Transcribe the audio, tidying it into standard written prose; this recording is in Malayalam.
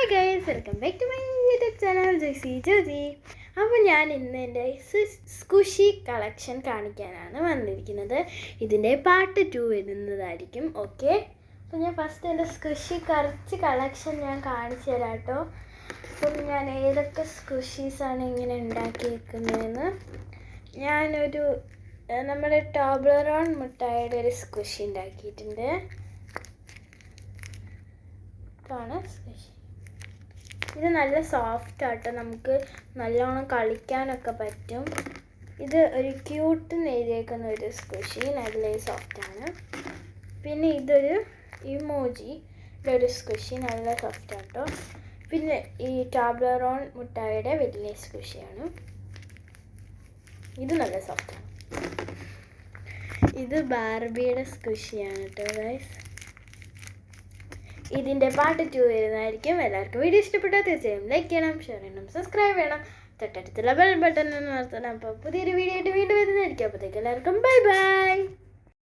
Hi guys, welcome back to my YouTube channel Jessy Joji. അപ്പോൾ ഞാൻ ഇന്ന് എൻ്റെ സ്കുഷി കളക്ഷൻ കാണിക്കാനാണ് വന്നിരിക്കുന്നത്. ഇതിൻ്റെ പാർട്ട് 2 വരുന്നതായിരിക്കും. ഓക്കെ, അപ്പോൾ ഞാൻ ഫസ്റ്റ് എൻ്റെ സ്കുഷി കുറച്ച് കളക്ഷൻ ഞാൻ കാണിച്ചു തരാം കേട്ടോ. അപ്പം ഞാൻ ഏതൊക്കെ സ്കുഷീസാണ് ഇങ്ങനെ ഉണ്ടാക്കിയിരിക്കുന്നതെന്ന്. ഞാനൊരു നമ്മുടെ ടോബ്ലറോൺ മിഠായിയുടെ ഒരു സ്കുഷി ഉണ്ടാക്കിയിട്ടുണ്ട്. ഇത് നല്ല സോഫ്റ്റ് ആട്ടോ, നമുക്ക് നല്ലോണം കളിക്കാനൊക്കെ പറ്റും. ഇത് ഒരു ക്യൂട്ടിന് എഴുതിയേക്കുന്ന ഒരു സ്കുഷി, നല്ല സോഫ്റ്റാണ്. പിന്നെ ഇതൊരു ഇമോജിയുടെ ഒരു സ്കുഷി, നല്ല സോഫ്റ്റ് ആട്ടോ. പിന്നെ ഈ ടോബ്ലറോൺ മിഠായിയുടെ വലിയ സ്കുഷിയാണ്, ഇത് നല്ല സോഫ്റ്റാണ്. ഇത് ബാർബിയുടെ സ്കുഷിയാണ് കേട്ടോ ഗൈസ്. ഇതിൻ്റെ പാർട്ട് 2 വരുന്നതായിരിക്കും. എല്ലാവർക്കും വീഡിയോ ഇഷ്ടപ്പെട്ടാൽ തീർച്ചയായും ലൈക്ക് ചെയ്യണം, ഷെയർ ചെയ്യണം, സബ്സ്ക്രൈബ് ചെയ്യണം, തൊട്ടടുത്തുള്ള ബെൽ ബട്ടൺ ഒന്ന് നിർത്തണം. അപ്പോൾ പുതിയൊരു വീഡിയോ ആയിട്ട് വീണ്ടും വരുന്നതായിരിക്കും. അപ്പോഴത്തേക്ക് എല്ലാവർക്കും ബൈ ബൈ.